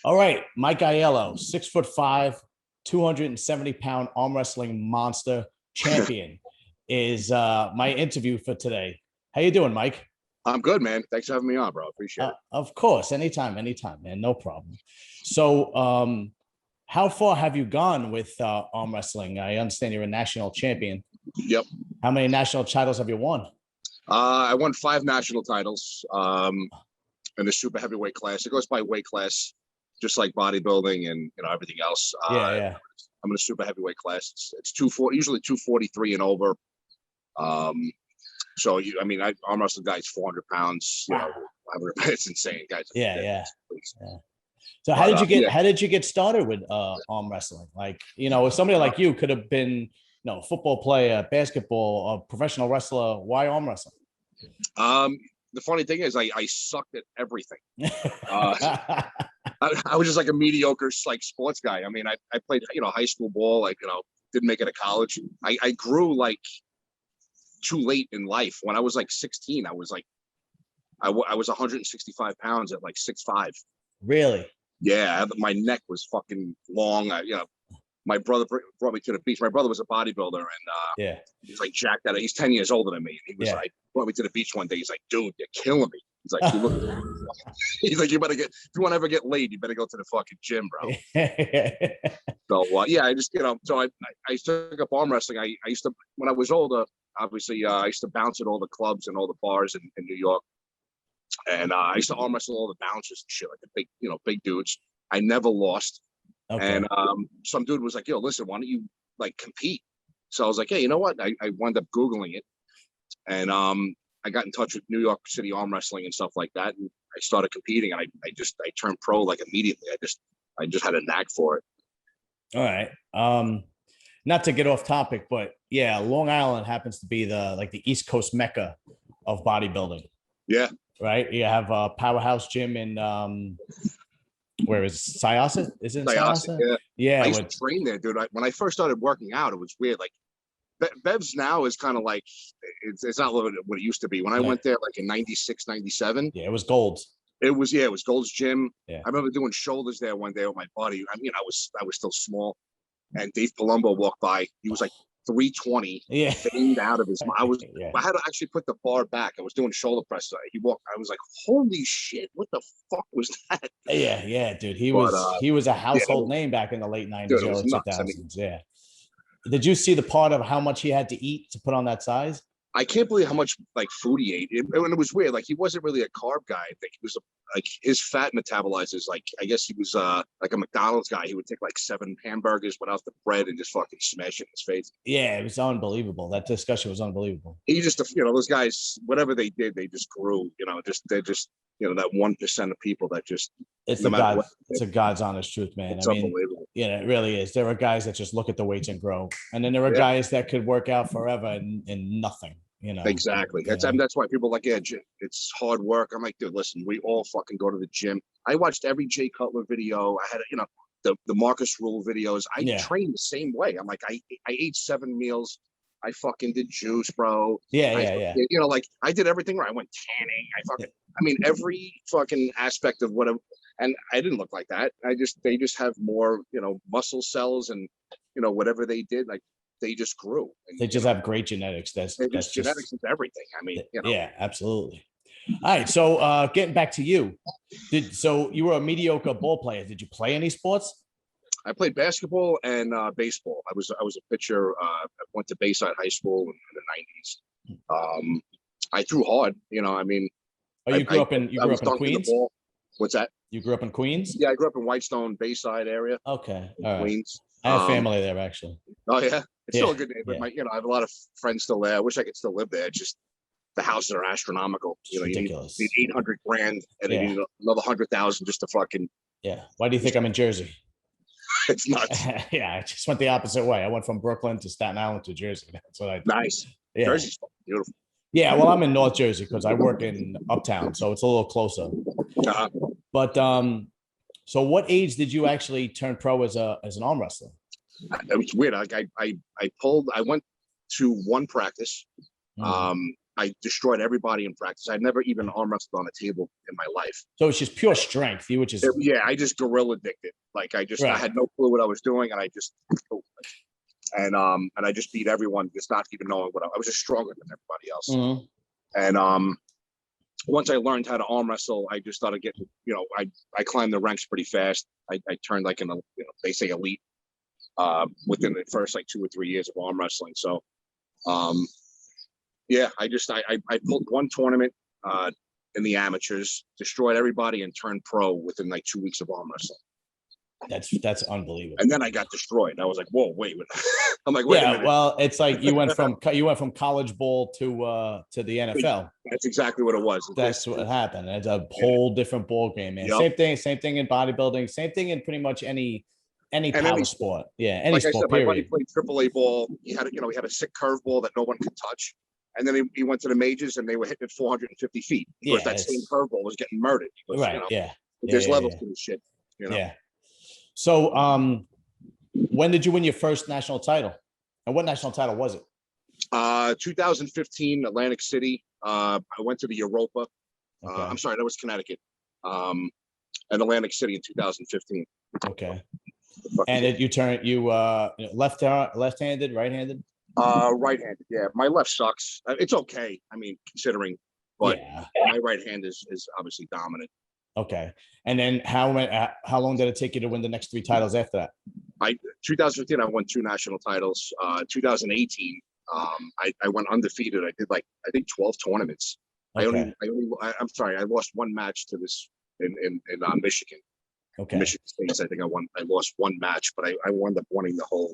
All right, Mike Ayello, 6'5", 270-pound arm wrestling monster champion, is my interview for today. How you doing, Mike? I'm good, man. Thanks for having me on, bro. Appreciate it. Of course, anytime, man, no problem. So, how far have you gone with arm wrestling? I understand you're a national champion. Yep. How many national titles have you won? I won 5 national titles in the super heavyweight class. It goes by weight class, just like bodybuilding and everything else. Yeah. I'm in a super heavyweight class. It's 240, usually 243 and over. So arm wrestling guys 400 pounds. It's insane, guys. Yeah. So how did you get started with arm wrestling? Like, somebody like you could have been, a football player, basketball, a professional wrestler. Why arm wrestling? The funny thing is I sucked at everything. I was just like a mediocre sports guy. I mean, I played, high school ball, didn't make it to college. I grew too late in life. When I was 16, I was I was 165 pounds at 6'5". Really? Yeah, my neck was fucking long. My brother brought me to the beach. My brother was a bodybuilder, and he's jacked out. He's 10 years older than me. And he was brought me to the beach one day. He's like, dude, you're killing me. He's like, he's like, you better if you want to ever get laid, you better go to the fucking gym, bro. So I just so I took up arm wrestling. I used to, when I was older, obviously I used to bounce at all the clubs and all the bars in New York, and I used to arm wrestle all the bouncers and shit, like the big dudes. I never lost. Okay. And some dude was like, yo, listen, why don't you compete? So I was like, hey, you know what? I wound up Googling it, and I got in touch with New York City arm wrestling and stuff like that, and I started competing, and I turned pro immediately. I just had a knack for it. All right. Not to get off topic, but yeah, Long Island happens to be the East Coast mecca of bodybuilding. Yeah. Right. You have a powerhouse gym in where is Syosset? Is it Syosset? Yeah. I used to train there, dude. When I first started working out, it was weird. Bev's now is kind of it's not what it used to be. When I went there in 96, 97. Yeah, it was Gold's. It was Gold's gym. Yeah. I remember doing shoulders there one day with my buddy. I mean, I was still small, and Dave Palumbo walked by. He was 320, faded out of his mind. I had to actually put the bar back. I was doing shoulder press. He walked. I was like, holy shit, what the fuck was that? Yeah, dude. He was a household name back in the late 90s, early 2000s. Yeah. Did you see the part of how much he had to eat to put on that size? I can't believe how much food he ate. And it was weird. He wasn't really a carb guy. I think he was his fat metabolizers. I guess he was a McDonald's guy. He would take 7 hamburgers without the bread and just fucking smash it in his face. Yeah, it was unbelievable. That discussion was unbelievable. He just, those guys, whatever they did, they just grew. They're just that 1% of people that just. It's a God's honest truth, man. It's unbelievable. It really is. There are guys that just look at the weights and grow, and then there are guys that could work out forever and nothing. Exactly. That's why people are gym. It's hard work. I'm like, dude, listen, we all fucking go to the gym. I watched every Jay Cutler video. I had the Marcus Rule videos. I trained the same way. I'm like, I ate 7 meals. I fucking did juice, bro. Yeah. I did everything right. I went tanning. Every fucking aspect of whatever. And I didn't look like that. They just have more, muscle cells and, whatever they did, they just grew. And, they just have great genetics. That's genetics is everything. Yeah, absolutely. All right. So getting back to you. So you were a mediocre ball player. Did you play any sports? I played basketball and baseball. I was a pitcher. I went to Bayside High School in the 90s. I threw hard, Oh, you grew up in Queens? What's that? You grew up in Queens? Yeah, I grew up in Whitestone, Bayside area. Okay. All right. Queens. I have family there, actually. Oh, yeah? It's still a good neighborhood. I have a lot of friends still there. I wish I could still live there. Just the houses are astronomical. It's ridiculous. You need $800,000 and you need another 100,000 just to fucking. Yeah. Why do you think I'm in Jersey? It's nuts. Yeah, I just went the opposite way. I went from Brooklyn to Staten Island to Jersey. That's what I did. Nice. Yeah. Jersey's beautiful. Yeah, well, I'm in North Jersey because I work in Uptown, so it's a little closer. But so what age did you actually turn pro as an arm wrestler? It was weird. I went to one practice. I destroyed everybody in practice. I never even arm wrestled on a table in my life. So it's just pure strength. You would just I just gorilla addicted. Like I had no clue what I was doing, and I just beat everyone, just not even knowing what I was just stronger than everybody else. Mm-hmm. And once I learned how to arm wrestle, I just started getting, I climbed the ranks pretty fast. I turned like they say elite within the first like 2 or 3 years of arm wrestling. So, I pulled one tournament in the amateurs, destroyed everybody, and turned pro within like 2 weeks of arm wrestling. That's unbelievable. And then I got destroyed. I was like, whoa, wait. I'm like, wait a minute. Well, it's like you went from college ball to the NFL. That's exactly what it was. That's what happened. It's a whole different ball game, man. Yep. Same thing in bodybuilding. Same thing in pretty much any power sport. Yeah, any sport. I said, my buddy played AAA ball. He had a sick curveball that no one could touch. And then he went to the majors, and they were hitting at 450 feet because that same curveball was getting murdered. Goes, right. There's levels to this shit. Yeah. So, when did you win your first national title, and what national title was it? 2015, Atlantic City. I went to the Europa. Okay. I'm sorry, that was Connecticut. And Atlantic City in 2015. Okay. And you left-handed, right-handed? Right-handed. Yeah, my left sucks. It's okay. I mean, considering, but my right hand is obviously dominant. Okay. And then how long did it take you to win the next 3 titles after that? 2015, I won 2 national titles. 2018, I went undefeated. I did I think 12 tournaments. Okay. I'm sorry, I lost 1 match to this in Michigan. Okay. Michigan State, I think I lost 1 match, but I wound up winning the whole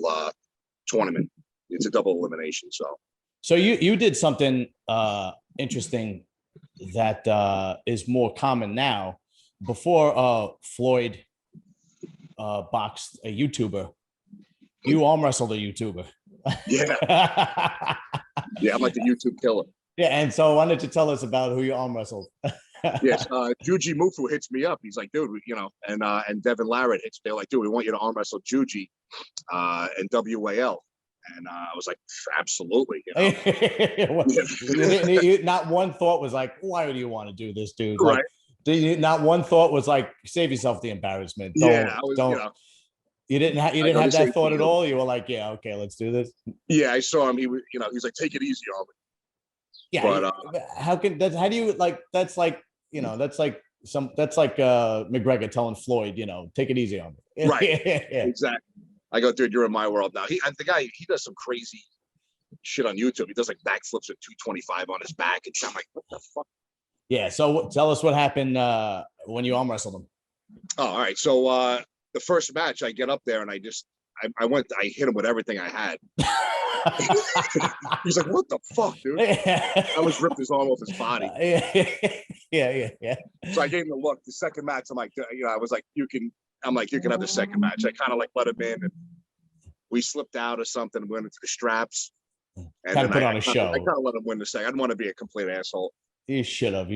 tournament. It's a double elimination. So you did something interesting that is more common now. Before Floyd boxed a YouTuber, you arm wrestled a YouTuber. Yeah. Yeah, I'm like the YouTube killer. Yeah, and so why don't you tell us about who you arm wrestled? Yes, Juji Mufu hits me up. He's like, dude, and Devin Larry hits. They're like, dude, we want you to arm wrestle Juji and WAL. And I was like, absolutely. Not one thought was like, why would you want to do this, dude? Right. Not one thought was like, save yourself the embarrassment. You didn't have that thought at all. You were like, yeah, okay, let's do this. Yeah, I saw him. He was, he's like, take it easy on me. Yeah, but how do you like? That's like McGregor telling Floyd, take it easy on me. Right. Yeah. Exactly. I go, dude, you're in my world now. The guy, he does some crazy shit on YouTube. He does like backflips at 225 on his back. And I'm like, what the fuck? Yeah. So tell us what happened when you arm wrestled him. Oh, all right. So the first match, I get up there and I hit him with everything I had. He's like, what the fuck, dude? I almost ripped his arm off his body. Yeah. So I gave him the look. The second match, I'm like, I was like, you can have the second match. I kind of like let him in, and we slipped out or something, went into the straps. And kind of put on a show. I kind of let him win the second. I didn't want to be a complete asshole. You should have.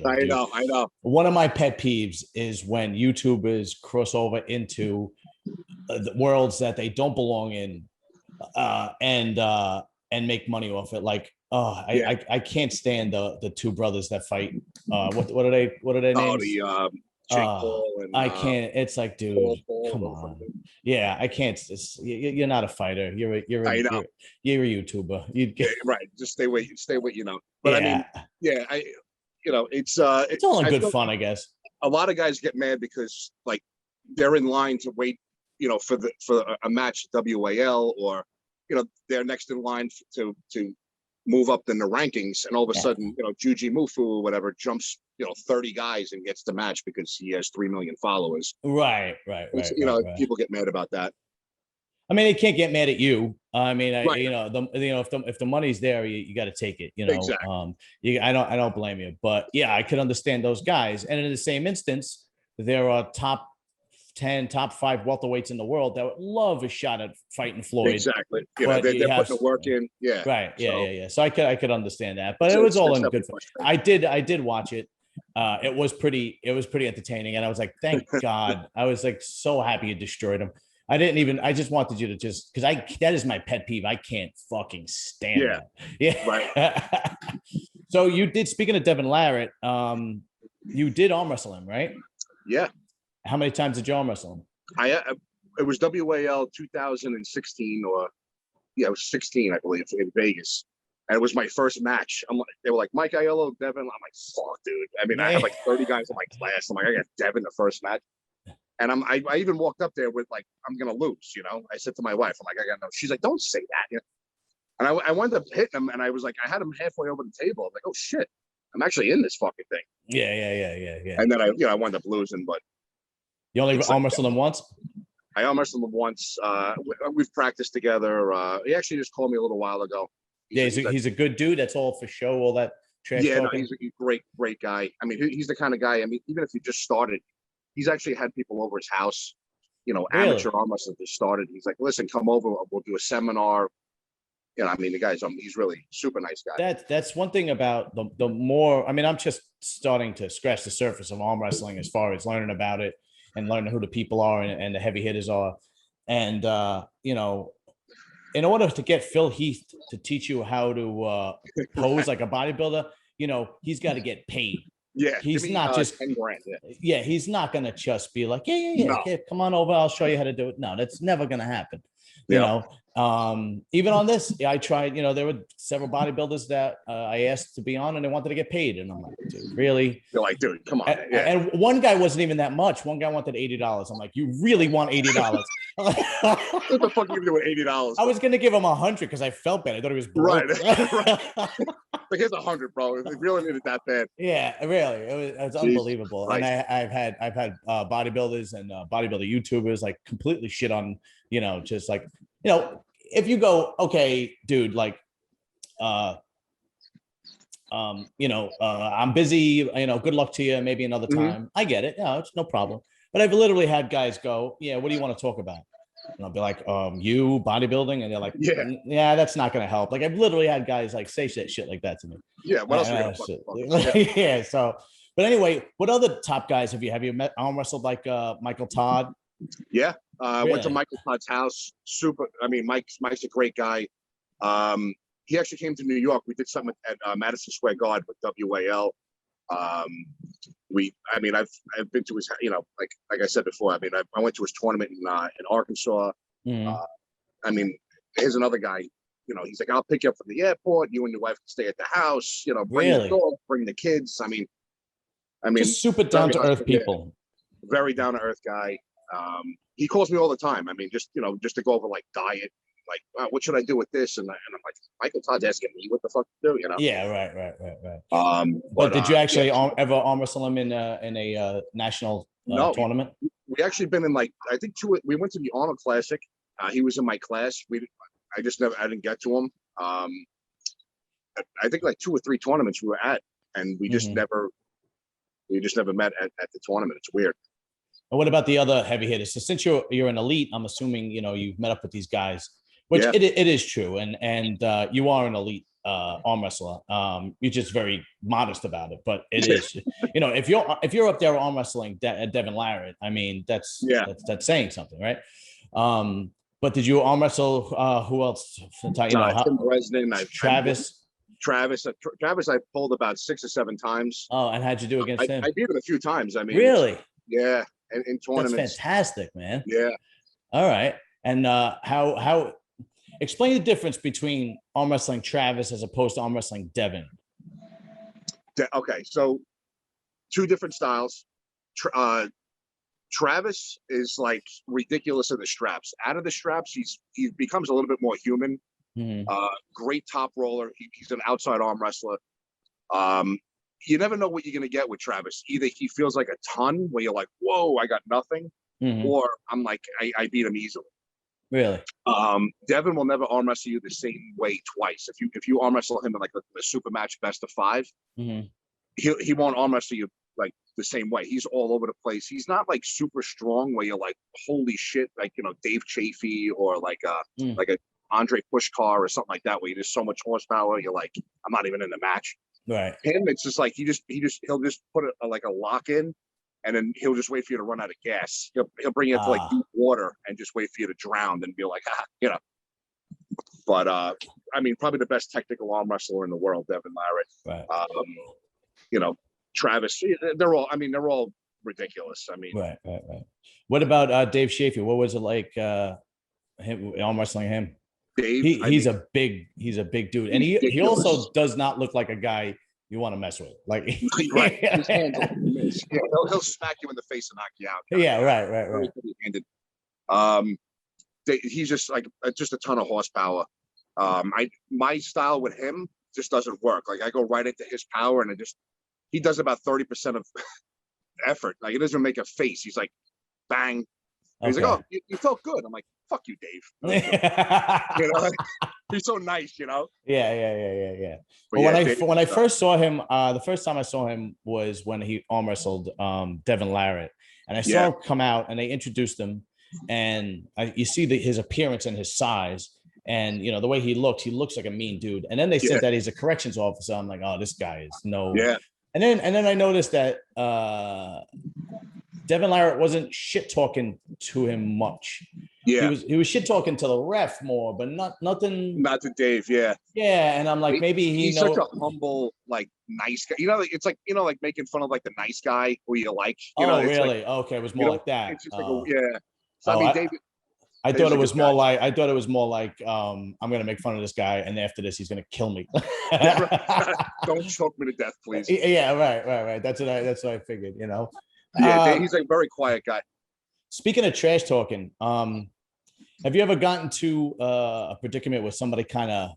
I know. One of my pet peeves is when YouTubers cross over into the worlds that they don't belong in, and make money off it. Like, I can't stand the 2 brothers that fight. What are their names? Jake Paul and I can't. It's like, dude, come on. Yeah, I can't. You're not a fighter. You're a YouTuber. Right. Just stay what you know. But I mean, it's all in good fun, I guess. A lot of guys get mad because like they're in line to wait, for a match WAL, or they're next in line to move up in the rankings, and all of a sudden, Juji Mufu or whatever jumps 30 guys and gets the match because he has 3 million followers. Right. People get mad about that. I mean, they can't get mad at you. I mean, if the money's there, you got to take it. Exactly. I don't blame you, but yeah, I could understand those guys. And in the same instance, there are top 10, top 5 welterweights in the world that would love a shot at fighting Floyd. Exactly. They're putting the work in. Yeah. Right. Yeah. So I could understand that, but it was all in good fun. I did watch it. It was pretty entertaining, and I was like, thank God. I was like so happy you destroyed him. I just wanted you to because that is my pet peeve. I can't fucking stand that. Yeah. Right. So you did, speaking of Devin Larry, you did arm wrestle him, right? Yeah. How many times did you arm wrestle him? It was WAL 2016 or yeah, it was 16, I believe, in Vegas. And it was my first match. They were like, Mike Ayello, Devin. I'm like, fuck, dude. I mean, I had like 30 guys in my class. I'm like, I got Devin the first match. And I even walked up there with like, I'm going to lose, you know? I said to my wife, I'm like, I got no. She's like, don't say that. You know? And I wound up hitting him, and I was like, I had him halfway over the table. I'm like, oh, shit. I'm actually in this fucking thing. Yeah. And then I wound up losing, but. You only arm wrestled him once? I arm wrestled him once. We've practiced together. He actually just called me a little while ago. He's a good dude. That's all for show, all that trash talking. No, he's a great guy. I mean, he's the kind of guy, I mean, even if he just started, he's actually had people over his house, you know, really? Amateur arm wrestlers just started. He's like, listen, come over. We'll do a seminar. You know, I mean, the guy's, he's really super nice guy. That's one thing about the more, I mean, I'm just starting to scratch the surface of arm wrestling as far as learning about it and learning who the people are and the heavy hitters are. And, you know, in order to get Phil Heath to teach you how to pose like a bodybuilder, you know, he's got to get paid. Yeah. He's not just 10 grand. Yeah. He's not going to just be like, yeah, come on over. I'll show you how to do it. No, that's never going to happen. You know, even on this, I tried, you know, there were several bodybuilders that I asked to be on and they wanted to get paid. And I'm like, dude, really? You're like, dude, come on. And one guy wasn't even that much. One guy wanted $80. I'm like, you really want $80? What the fuck are you doing with $80? I was going to give him $100 because I felt bad. I thought he was broke. Right. Like, here's $100, bro. If really needed that bad. Yeah, really. It was unbelievable. Christ. And I've had bodybuilders and bodybuilder YouTubers like completely shit on, you know, just like, you know, if you go, okay, dude, like, you know, I'm busy, you know, good luck to you. Maybe another time. I get it. No, it's no problem. But I've literally had guys go, yeah, what do you want to talk about? And I'll be like, you bodybuilding? And they're like, yeah, that's not going to help. Like, I've literally had guys like say shit like that to me. Yeah. What else are we going to Yeah. So, but anyway, what other top guys have you met arm wrestled like Michael Todd? Yeah. I went to Michael Todd's house. Super. I mean, Mike's a great guy. He actually came to New York. We did something at Madison Square Garden with WAL. I mean, I've been to his, you know, like I said before, I mean, I went to his tournament in Arkansas. I mean, here's another guy, you know, he's like, I'll pick you up from the airport. You and your wife can stay at the house, you know, bring the dog, bring the kids. I mean, just super down to earth people. Very down to earth guy. He calls me all the time. I mean, just, you know, just to go over like diet, like, what should I do with this? And I'm like, Michael Todd's asking me what the fuck to do, you know? Yeah, right. But did you actually ever arm wrestle him in a national tournament? We actually been in like, I think we went to the Arnold Classic. He was in my class. I didn't get to him. I think like 2 or 3 tournaments we were at, and we just never met at the tournament. It's weird. And what about the other heavy hitters? So since you're an elite, I'm assuming, you know, you've met up with these guys, which it is true. And you are an elite arm wrestler. You're just very modest about it, but it is, you know, if you're up there arm wrestling Devin Larry, I mean, that's saying something, right? But did you arm wrestle, who else? You know, Tim Bresnan, Travis, I pulled about 6 or 7 times. Oh, and how'd you do against him? I beat him a few times. I mean, really? Yeah. In tournaments. That's fantastic, man. Yeah. All right. And how explain the difference between arm wrestling Travis as opposed to arm wrestling Devin? Okay, so 2 different styles. Travis is like ridiculous in the straps. Out of the straps, he becomes a little bit more human. Great top roller. He's an outside arm wrestler. You never know what you're going to get with Travis. Either he feels like a ton where you're like, whoa, I got nothing. Or I'm like, I beat him easily. Really? Devin will never arm wrestle you the same way twice. If you arm wrestle him in like a super match best of 5, he won't arm wrestle you like the same way. He's all over the place. He's not like super strong where you're like, holy shit, like, you know, Dave Chafee or like a Andre Pushkar or something like that, where there's so much horsepower. You're like, I'm not even in the match. Right. Him, it's just like he'll just put like a lock in, and then he'll just wait for you to run out of gas. He'll bring you to like deep water and just wait for you to drown and be like, you know. But I mean, probably the best technical arm wrestler in the world, Devin Larry. Right. You know, Travis. They're all. I mean, they're all ridiculous. I mean, right. What about Dave Schaefer? What was it like him arm wrestling him? Dave, he's a big dude, and he ridiculous. also does not look like a guy you want to mess with. Like, right, his hands are miss. Yeah, he'll smack you in the face and knock you out. Yeah, right. He's just like just a ton of horsepower. My style with him just doesn't work. Like I go right into his power, and he does about 30% of effort. Like he doesn't make a face. He's like, bang. He's like, oh, you felt good. I'm like, fuck you, Dave. You know, he's so nice, you know. Yeah. But when I first saw him, the first time I saw him was when he arm wrestled Devin Larry, and I saw him come out, and they introduced him, and you see his appearance and his size, and you know the way he looks like a mean dude. And then they said that he's a corrections officer. I'm like, oh, this guy is no. Yeah. And then I noticed that Devin Larry wasn't shit talking to him much. Yeah, he was shit talking to the ref more, but nothing. Not to Dave. Yeah, and I'm like, maybe he's such a humble, like nice guy. You know, it's like like making fun of like the nice guy who you like. You know, really? Like, okay, it was more like that. It's just like So, I mean, David. I thought it was more like I'm gonna make fun of this guy, and after this, he's gonna kill me. Don't choke me to death, please. Yeah, right. That's what I figured. You know. Yeah, he's a very quiet guy. Speaking of trash talking, have you ever gotten to a predicament where somebody kind of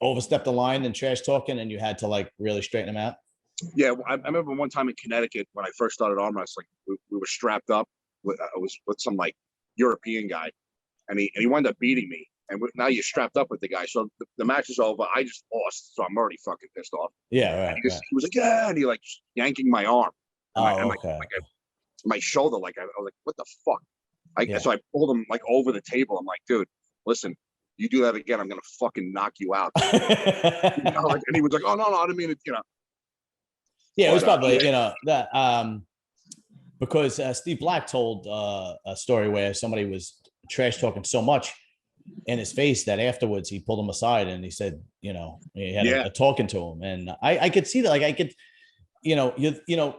overstepped the line in trash talking, and you had to like really straighten them out? Yeah, I remember one time in Connecticut when I first started arm wrestling, we were strapped up. I was with some like European guy, and he wound up beating me. And now you're strapped up with the guy. So the match is over. I just lost, so I'm already fucking pissed off. Yeah, right. He was like, yeah, and he like yanking my arm. Okay. My shoulder, like I was like, what the fuck? So I pulled him like over the table. I'm like, dude, listen, you do that again, I'm gonna fucking knock you out. You know, like, and he was like, oh no, I didn't mean it, you know. Yeah, it was probably that because Steve Black told a story where somebody was trash talking so much in his face that afterwards he pulled him aside and he said, you know, he had a talking to him, and I could see that, like I could, you know.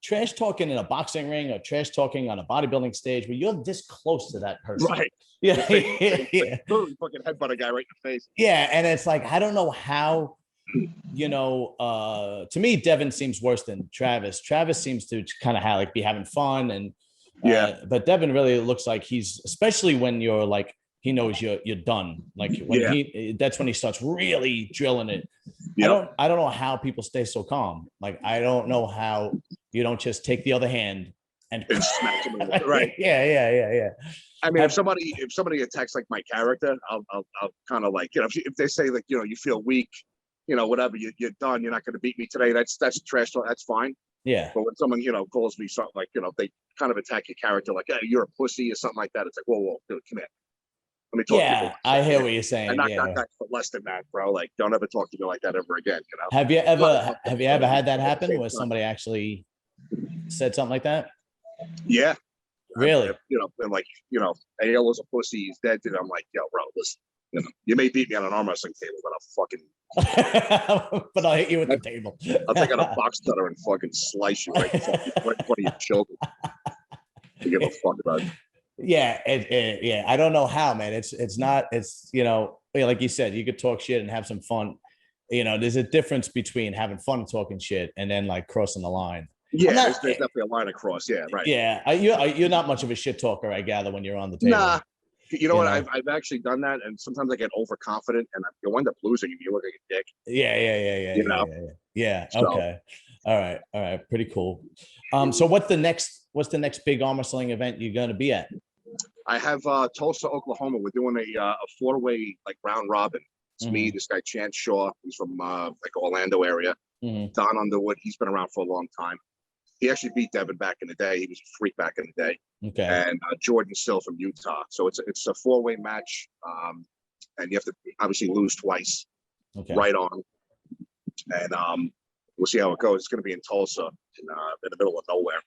Trash talking in a boxing ring or trash talking on a bodybuilding stage, but you're this close to that person. Right. Yeah. Totally fucking headbutt a guy right in the face. Yeah. And it's like, I don't know how, you know, to me, Devin seems worse than Travis. Travis seems to kind of be having fun. And but Devin really looks like he's, especially when you're like, he knows you're done. Like when that's when he starts really drilling it. Yep. I don't know how people stay so calm. Like, I don't know how you don't just take the other hand and smack him. Right. Yeah. I mean, if somebody attacks like my character, I'll kind of like, you know, if they say like, you know, you feel weak, you know, whatever, you're done, you're not going to beat me today. That's trash talk. That's fine. Yeah. But when someone, you know, calls me something like, you know, they kind of attack your character, like, hey, you're a pussy or something like that. It's like, whoa, dude, come here. Let me talk to you. I hear what you're saying. And not for less than that, bro. Like, don't ever talk to me like that ever again. You know. Have you ever had that happen where somebody actually said something like that? Yeah. Really? You know, and like, you know, Ayello's a pussy. He's dead. Dude, I'm like, yo, bro, listen. You know, you may beat me on an arm wrestling table, but but I'll hit you with the table. I'll take out a box cutter and fucking slice you right in front of your children. You give a fuck about it. Yeah, I don't know how, man. It's not, you know, like you said, you could talk shit and have some fun. You know, there's a difference between having fun and talking shit and then like crossing the line. Yeah, there's definitely a line across. Yeah, right. Yeah, you're not much of a shit talker, I gather, when you're on the table. Nah, you know what? I've actually done that, and sometimes I get overconfident, and you wind up losing, and you look like a dick. Yeah. You know? Yeah. Okay. All right. Pretty cool. So what's the next big arm wrestling event you're going to be at? I have Tulsa, Oklahoma. We're doing a 4-way like round robin. It's me, this guy Chance Shaw, who's from like Orlando area. Don Underwood, he's been around for a long time. He actually beat Devin back in the day. He was a freak back in the day. Okay. And Jordan Still from Utah. So it's a 4-way match, and you have to obviously lose twice. Okay. Right on. And we'll see how it goes. It's going to be in Tulsa, in the middle of nowhere.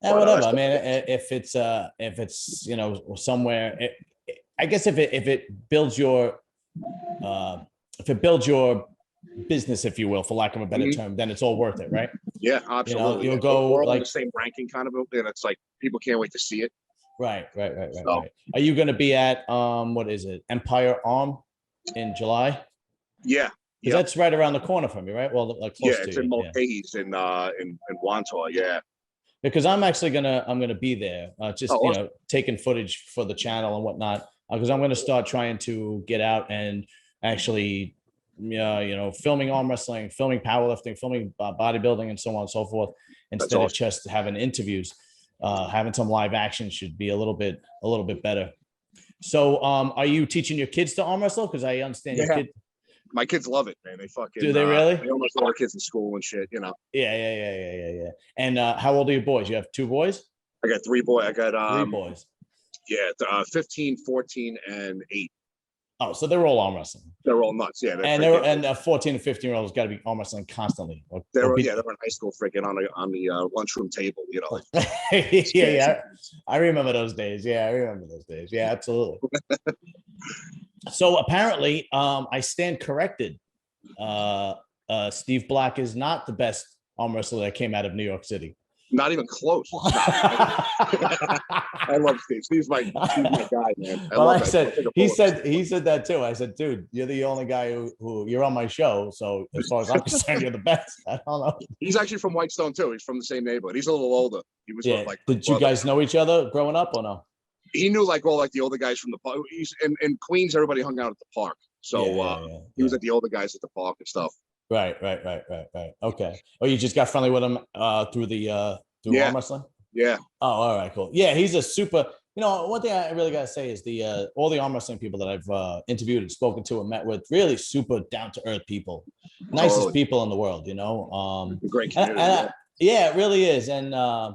Yeah, whatever. I mean, if it's you know, somewhere, I guess if it builds your business, if you will, for lack of a better term, then it's all worth it, right? Yeah, absolutely. You'll go we're all like in the same ranking kind of, and it's like people can't wait to see it. Right. Are you going to be at what is it, Empire Arm in July? Yeah. Because that's right around the corner from you, right? Well, like close to it's you. in Mulcahy's in Wantaw. Yeah. Because I'm gonna be there, awesome. Taking footage for the channel and whatnot. Because I'm gonna start trying to get out and actually, filming arm wrestling, filming powerlifting, filming bodybuilding, and so on and so forth, instead of just having interviews. Having some live action should be a little bit better. So, are you teaching your kids to arm wrestle? Because I understand your kids. My kids love it, man. They fucking do. They really? They almost all their kids in school and shit, Yeah. And how old are your boys? You have 2 boys? I got 3 boys. I got 3 boys. Yeah, 15, 14, and 8. Oh, so they're all arm wrestling. They're all nuts, yeah. And a 14 and 15-year-old has got to be arm wrestling constantly. They're in high school, freaking on the lunchroom table, yeah. I remember those days. Yeah, absolutely. So apparently, I stand corrected. Steve Black is not the best arm wrestler that came out of New York City. Not even close. I love Steve. Steve's my guy, man. He said that too. I said, dude, you're the only guy who you're on my show. So as far as I'm concerned, you're the best. I don't know. He's actually from Whitestone too. He's from the same neighborhood. He's a little older. He was Did you guys know each other growing up or no? He knew all the older guys from the park. He's in Queens. Everybody hung out at the park. So he was at the older guys at the park and stuff. Right. Okay. Oh, you just got friendly with him through arm wrestling? Yeah. Oh, all right, cool. Yeah, he's a super. One thing I really gotta say is the all the arm wrestling people that I've interviewed and spoken to and met with, really super down to earth people, nicest people in the world. Great community. Yeah, it really is, and I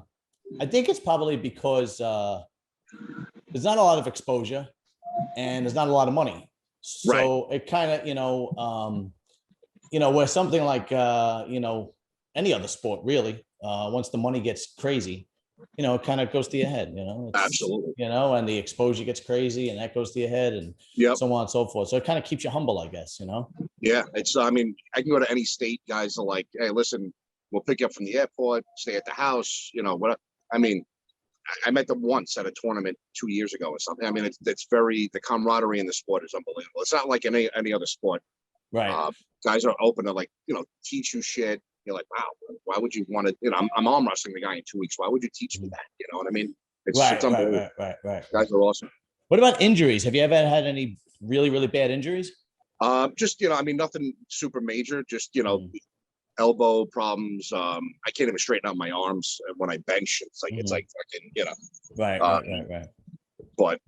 think it's probably because there's not a lot of exposure and there's not a lot of money, so it kind of where something like any other sport really, once the money gets crazy, it kind of goes to your head, Absolutely. And the exposure gets crazy and that goes to your head and so on and so forth. So it kind of keeps you humble, I guess, Yeah. It's, I can go to any state. Guys are like, hey, listen, we'll pick you up from the airport, stay at the house, I met them once at a tournament 2 years ago or something. It's very, the camaraderie in the sport is unbelievable. It's not like any other sport. Right. Guys are open to teach you shit. You're like, wow, why would you want to, I'm arm wrestling the guy in 2 weeks. Why would you teach me that? You know what I mean? It's unbelievable. Right. Guys are awesome. What about injuries? Have you ever had any really, really bad injuries? Just, nothing super major, just, elbow problems. I can't even straighten out my arms when I bench. It's like, it's like fucking, Right. But,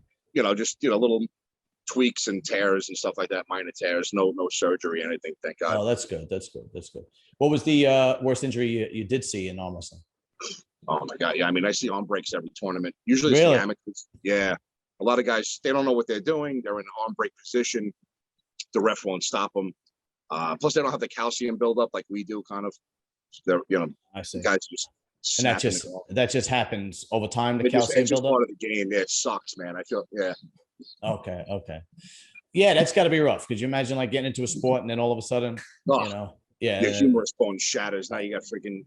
just, little tweaks and tears and stuff like that, minor tears, no surgery, anything, thank God. Oh, that's good. What was the worst injury you did see in arm wrestling? Oh my God. Yeah. I see arm breaks every tournament. Usually really? It's the amateurs. Yeah. A lot of guys, they don't know what they're doing. They're in an arm break position. The ref won't stop them. Plus they don't have the calcium buildup like we do, kind of. They're, I see. Guys just, and that just happens over time. The calcium buildup. It's part of the game. It sucks, man. I feel, yeah. Okay. Yeah, that's got to be rough. Could you imagine like getting into a sport and then all of a sudden, your humerus bone shatters. Now you got freaking,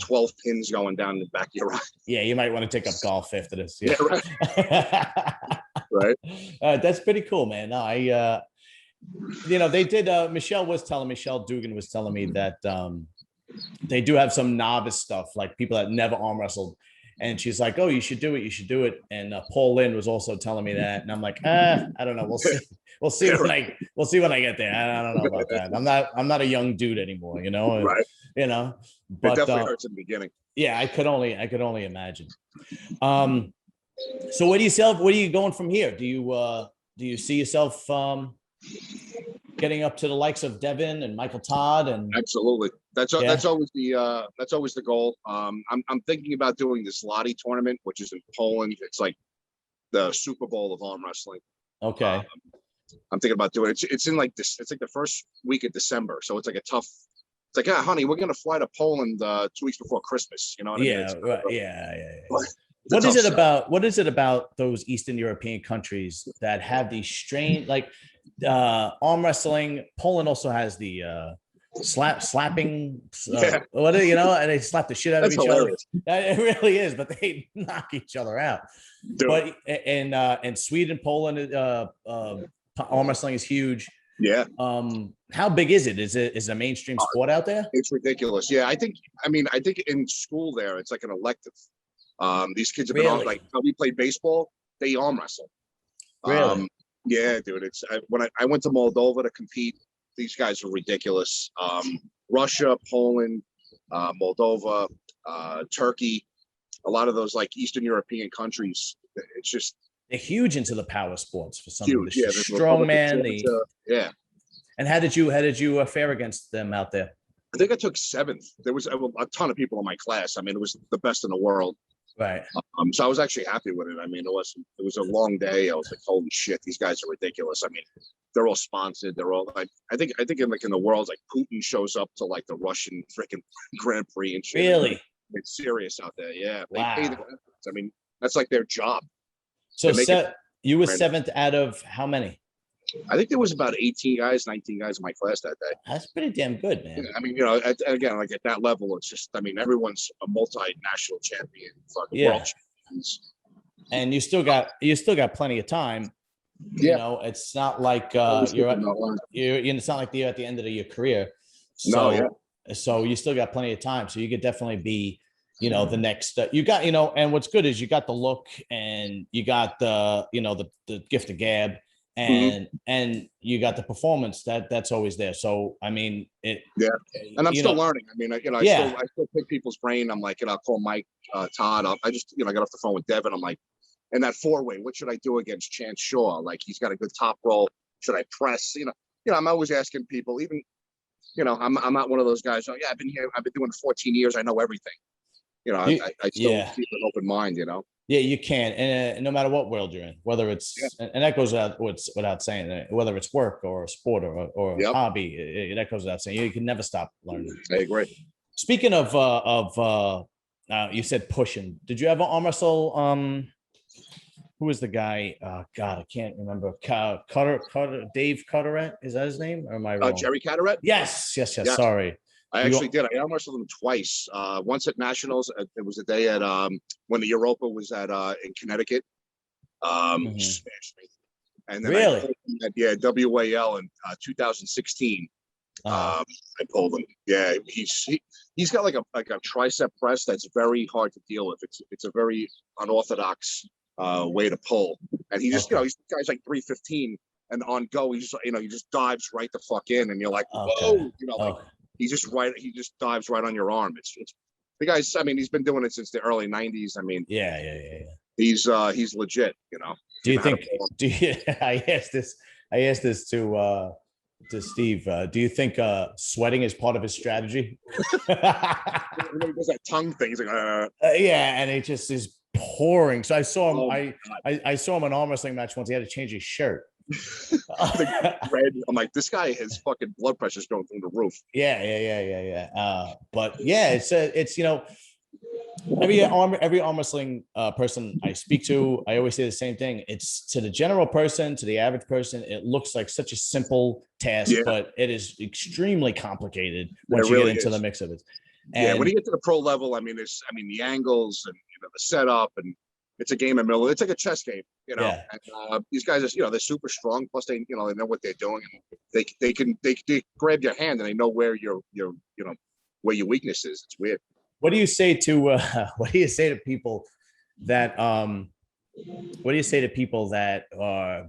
12 pins going down the back of your eye. Yeah, you might want to take up golf after this. Yeah, right. Right. That's pretty cool, man. No, they did. Michelle Dugan was telling me that they do have some novice stuff, like people that never arm wrestled. And she's like, "Oh, you should do it." And Paul Lynn was also telling me that, and I'm like, I don't know. We'll see. We'll see when I get there. I don't know about that. I'm not a young dude anymore, Right. But it definitely hurts in the beginning. Yeah, I could only imagine. So where are you going from here? Do you see yourself getting up to the likes of Devin and Michael Todd? And absolutely. That's always the goal. I'm thinking about doing this Lottie tournament, which is in Poland. It's like the Super Bowl of arm wrestling. Okay. I'm thinking about doing it. It's in like this. It's like the first week of December, so it's like a tough. It's like, honey, we're gonna fly to Poland 2 weeks before Christmas. You know what I mean? Right. Yeah. What is it about? What is it about those Eastern European countries that have these strange, like arm wrestling? Poland also has the slapping. What you know, and they slap the shit out of each other. It really is, but they knock each other out. Dude. But and Sweden, Poland, arm wrestling is huge. Yeah. How big is it? Is it a mainstream sport out there? It's ridiculous. Yeah, I think in school there, it's like an elective. These kids have been on, like, we played baseball, they arm wrestle. Really? Yeah, dude. When I went to Moldova to compete, these guys were ridiculous. Russia, Poland, Moldova, Turkey, a lot of those like Eastern European countries. It's just, they're huge into the power sports for some of the yeah, strongman. Yeah. And how did you fare against them out there? I think I took 7th. There was a ton of people in my class. I mean, it was the best in the world. Right. So I was actually happy with it. I mean, it was a long day. I was like, holy shit, these guys are ridiculous. I mean, they're all sponsored. They're all like, I think in the world, like Putin shows up to like the Russian freaking Grand Prix and shit. Really? It's serious out there. Yeah. They wow. pay the guys. I mean, that's like their job. So you were 7th out of how many? I think there was about 18 guys, 19 guys in my class that day. That's pretty damn good, man. Yeah, I mean, again, like at that level, it's just, I mean, everyone's a multinational champion, world champions. And you still got plenty of time. Yeah. You know, it's not like it's not like you're at the end of your career. So, so you still got plenty of time. So you could definitely be, you know, the next, you got, you know, and what's good is you got the look and you got the, you know, the gift of gab. And you got the performance that's always there. So I mean, and I'm still learning. I mean, you know, I still pick people's brain. I'm like, I'll call Mike, Todd. I just, you know, I got off the phone with Devin. I'm like, in that 4-way, what should I do against Chance Shaw? Like, he's got a good top roll. Should I press? You know, I'm always asking people. Even, you know, I'm not one of those guys. Oh yeah, I've been doing it 14 years. I know everything. You know, I still keep an open mind. You know. Yeah, you can, and no matter what world you're in, whether it's and that goes without saying, whether it's work or a sport or a hobby, that goes without saying. You can never stop learning. I agree. Speaking of you said pushing. Did you ever arm wrestle? Who was the guy? God, I can't remember. Dave Carteret, is that his name? Or am I wrong? Jerry Carteret. Yes. Sorry. I actually did. I arm wrestled him twice. Once at Nationals. It was the day at when the Europa was at in Connecticut. Smashed me. And then really? At WAL in 2016. I pulled him. Yeah, he's got like a tricep press that's very hard to deal with. It's a very unorthodox way to pull. And he just, you know, he's guy's like 315, and on go, he just dives right the fuck in, and you're like, whoa, you know, like. He just dives right on your arm. It's the guy's. I mean, he's been doing it since the early '90s. I mean, yeah. He's legit. You know. Do you think? I asked this to Steve. Do you think sweating is part of his strategy? He does that tongue thing. He's like, yeah, and it just is pouring. So I saw him. I saw him in an arm wrestling match once. He had to change his shirt. Red. I'm like, this guy, his fucking blood pressure's going through the roof. Yeah. But yeah, it's you know, every arm wrestling person I speak to, I always say the same thing. It's to the general person, to the average person, it looks like such a simple task, but it is extremely complicated once you get into the mix of it. And when you get to the pro level, I mean, the angles and the setup, and it's a game of million. It's like a chess game, you know. Yeah. And these guys are, you know, they're super strong. Plus, they know what they're doing, and they grab your hand and they know where your where your weakness is. It's weird. What do you say to people that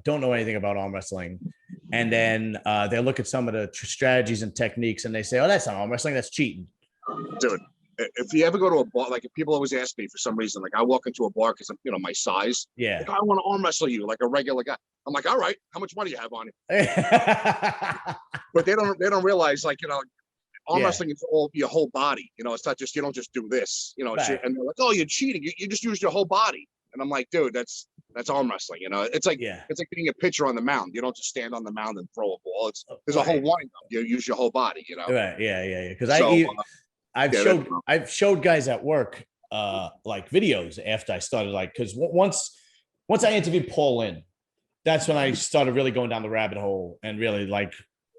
don't know anything about arm wrestling, and then they look at some of the strategies and techniques and they say, "Oh, that's not arm wrestling. That's cheating." Dude, if you ever go to a bar, like if people always ask me for some reason, like I walk into a bar because I'm, my size. Yeah. Like, I want to arm wrestle you like a regular guy. I'm like, all right, how much money you have on you? But they don't realize, like, arm wrestling is all your whole body. It's not just, you don't just do this, right. And they're like, oh, you're cheating. You just used your whole body. And I'm like, dude, that's arm wrestling. It's like, it's like being a pitcher on the mound. You don't just stand on the mound and throw a ball. There's a whole wind up. You use your whole body, Right. Yeah. Because I've showed guys at work like videos after I started, like, because once I interviewed Paul Lynn, that's when I started really going down the rabbit hole and really like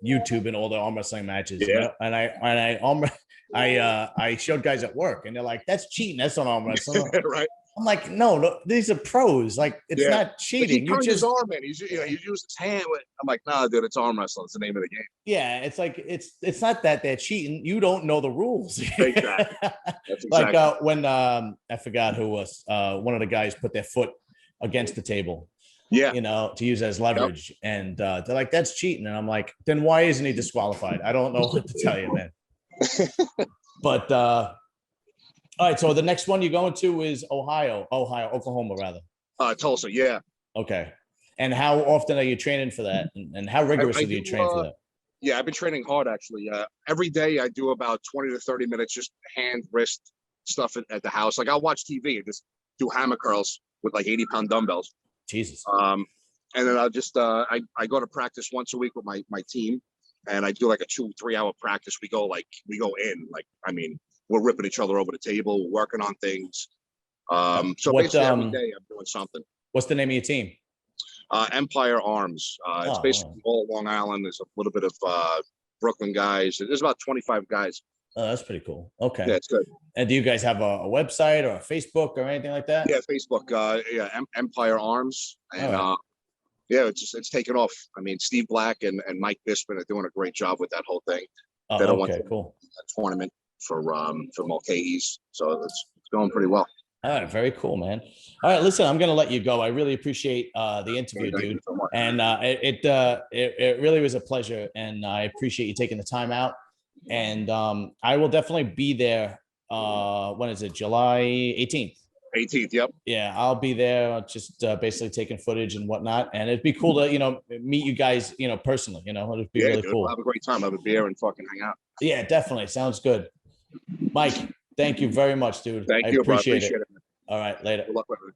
YouTube and all the arm wrestling matches. Yeah. You know? And I showed guys at work, and they're like, "That's cheating. That's not arm wrestling." Right. I'm like, no, these are pros. Like, it's not cheating. He turned his arm in. He used his hand. I'm like, nah, dude, it's arm wrestling. It's the name of the game. Yeah, it's like it's not that they're cheating. You don't know the rules. Exactly. That's exactly. Like when I forgot who was one of the guys put their foot against the table. Yeah, you know, to use as leverage, and they're like, "That's cheating," and I'm like, "Then why isn't he disqualified?" I don't know what to tell you, man. But all right, so the next one you're going to is Oklahoma, rather. Tulsa, yeah. Okay, and how often are you training for that, and how rigorously do you train for that? Yeah, I've been training hard actually. Every day I do about 20 to 30 minutes, just hand, wrist stuff at the house. Like I'll watch TV and just do hammer curls with like 80-pound dumbbells. Jesus. And then I'll just I go to practice once a week with my team, and I do like a 2-3 hour practice. We go in, like, I mean, we're ripping each other over the table, we're working on things. So basically every day I'm doing something. What's the name of your team? Empire Arms. It's basically all Long Island. There's a little bit of Brooklyn guys. There's about 25 guys. Oh, that's pretty cool. Okay. Yeah, it's good. And do you guys have a website or a Facebook or anything like that? Yeah, Facebook. Empire Arms, and yeah, it's taken off. I mean, Steve Black and Mike Bisping are doing a great job with that whole thing. Oh, okay, cool. A tournament for Mulcahy's, so it's going pretty well. All right, very cool, man. All right, listen, I'm gonna let you go. I really appreciate the interview, dude, and it really was a pleasure, and I appreciate you taking the time out. And I will definitely be there. When is it? July 18th. 18th, yep. Yeah, I'll be there, just basically taking footage and whatnot. And it'd be cool to meet you guys, personally. It'd be really cool. We'll have a great time. Have a beer and fucking hang out. Yeah, definitely. Sounds good. Mike, thank you very much, dude. Thank you, appreciate it. All right, later. Good luck with it.